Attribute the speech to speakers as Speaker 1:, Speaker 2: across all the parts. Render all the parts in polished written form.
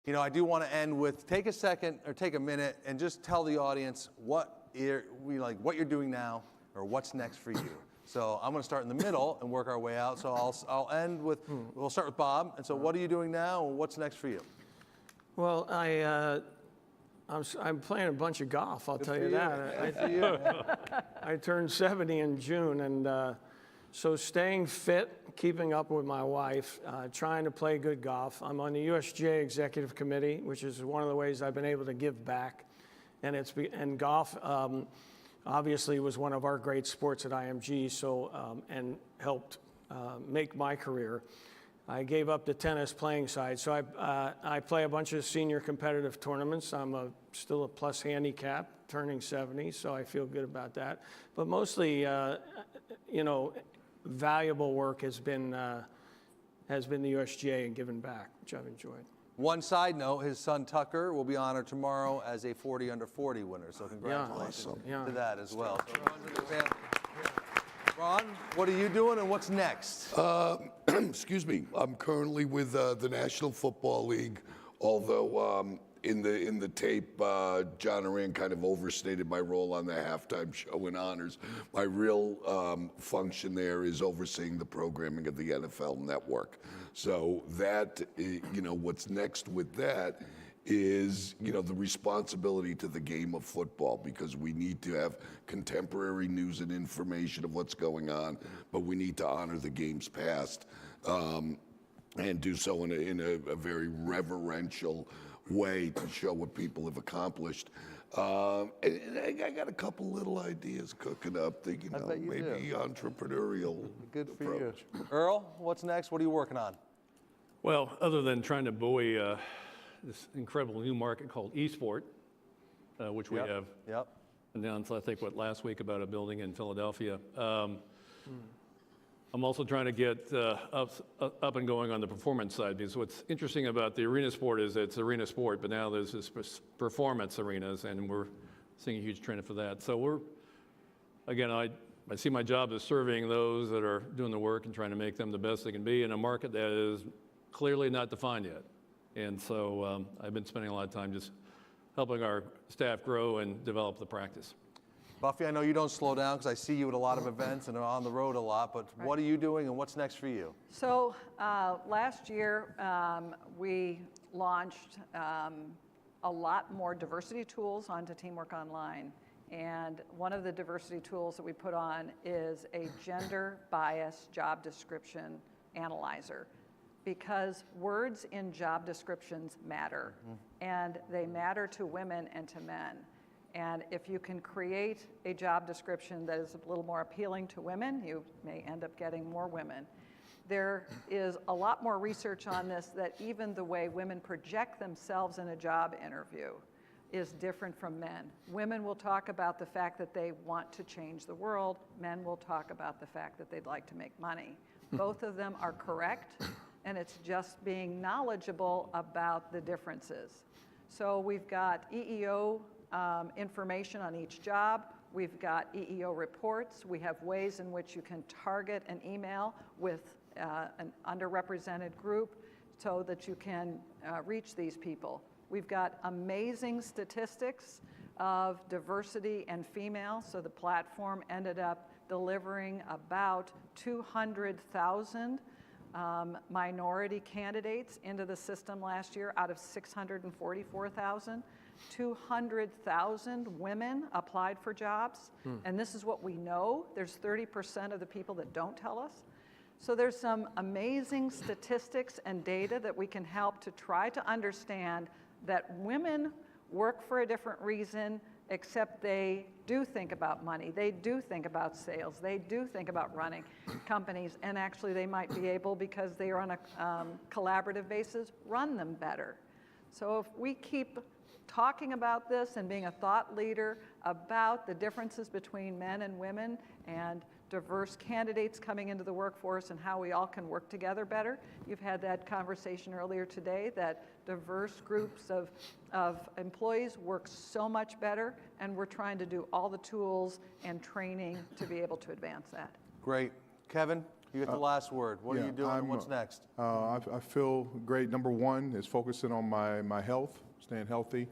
Speaker 1: You know, I do want to end with take a second or take a minute and just tell the audience what you're doing now or what's next for you. So I'm going to start in the middle and work our way out. So I'll end with, we'll start with Bob. And so what are you doing now and what's next for you?
Speaker 2: Well, I'm playing a bunch of golf, I'll tell you that. I turned 70 in June, and so staying fit, keeping up with my wife, trying to play good golf. I'm on the USGA Executive Committee, which is one of the ways I've been able to give back. And golf obviously was one of our great sports at IMG, so and helped make my career. I gave up the tennis playing side, so I play a bunch of senior competitive tournaments. I'm still a plus handicap, turning 70, so I feel good about that. But mostly, you know, valuable work has been the USGA and giving back, which I've enjoyed.
Speaker 1: One side note, his son Tucker will be honored tomorrow as a 40 under 40 winner, so congratulations to that as well. So runs in the family. Ron, what are you doing and what's next?
Speaker 3: Excuse me. I'm currently with the National Football League, although in the tape, John Oran kind of overstated my role on the halftime show in honors. My real function there is overseeing the programming of the NFL Network. So that, you know, what's next with that is, you know, the responsibility to the game of football, because we need to have contemporary news and information of what's going on, but we need to honor the games past and do so in a very reverential way to show what people have accomplished. And I got a couple little ideas cooking up that, you know, maybe entrepreneurial
Speaker 1: Good for
Speaker 3: approach.
Speaker 1: you. Earl, what's next? What are you working on?
Speaker 4: Well, other than trying to buoy this incredible new market called eSport, which we have announced, I think, last week about a building in Philadelphia. I'm also trying to get up and going on the performance side, because what's interesting about the arena sport is it's arena sport, but now there's this performance arenas, and we're seeing a huge trend for that. So I see my job as serving those that are doing the work and trying to make them the best they can be in a market that is clearly not defined yet. And so I've been spending a lot of time just helping our staff grow and develop the practice.
Speaker 1: Buffy, I know you don't slow down because I see you at a lot of events and are on the road a lot, but what are you doing and what's next for you?
Speaker 5: So last year we launched a lot more diversity tools onto Teamwork Online. And one of the diversity tools that we put on is a gender bias job description analyzer, because words in job descriptions matter, and they matter to women and to men. And if you can create a job description that is a little more appealing to women, you may end up getting more women. There is a lot more research on this, that even the way women project themselves in a job interview is different from men. Women will talk about the fact that they want to change the world. Men will talk about the fact that they'd like to make money. Both of them are correct, and it's just being knowledgeable about the differences. So we've got EEO information on each job. We've got EEO reports. We have ways in which you can target an email with an underrepresented group so that you can reach these people. We've got amazing statistics of diversity and female, so the platform ended up delivering about 200,000 minority candidates into the system last year out of 644,000. 200,000 women applied for jobs, and this is what we know. There's 30% of the people that don't tell us. So there's some amazing statistics and data that we can help to try to understand that women work for a different reason, except they do think about money, they do think about sales, they do think about running companies, and actually they might be able, because they are on a collaborative basis, run them better. So if we keep talking about this and being a thought leader about the differences between men and women and diverse candidates coming into the workforce and how we all can work together better. You've had that conversation earlier today, that diverse groups of employees work so much better, and we're trying to do all the tools and training to be able to advance that.
Speaker 1: Great. Kevin? You get the last word. What are you doing and what's next?
Speaker 6: I feel great. Number one is focusing on my health, staying healthy,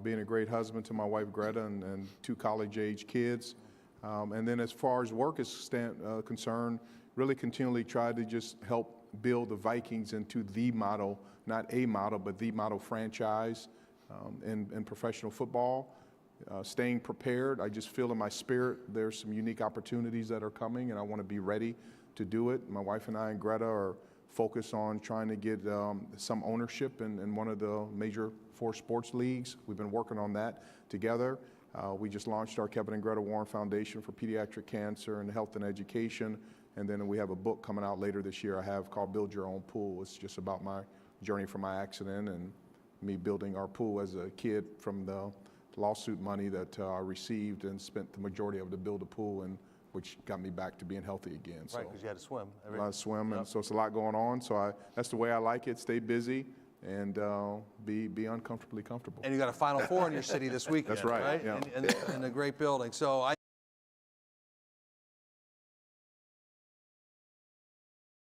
Speaker 6: being a great husband to my wife Greta and 2 college-age kids. And then as far as work is concerned, really continually try to just help build the Vikings into the model, not a model, but the model franchise in professional football. Staying prepared. I just feel in my spirit there's some unique opportunities that are coming, and I want to be ready to do it. My wife and I and Greta are focused on trying to get some ownership in one of the major 4 sports leagues. We've been working on that together. We just launched our Kevin and Greta Warren Foundation for Pediatric Cancer and Health and Education. And then we have a book coming out later this year I have called Build Your Own Pool. It's just about my journey from my accident and me building our pool as a kid from the lawsuit money that I received and spent the majority of it to build a pool, and which got me back to being healthy again.
Speaker 1: Right,
Speaker 6: So
Speaker 1: because you had to swim.
Speaker 6: a lot of swim, and so it's a lot going on. So that's the way I like it. Stay busy and be uncomfortably comfortable.
Speaker 1: And you got a Final Four in your city this weekend.
Speaker 6: That's right, yeah.
Speaker 1: In a great building. So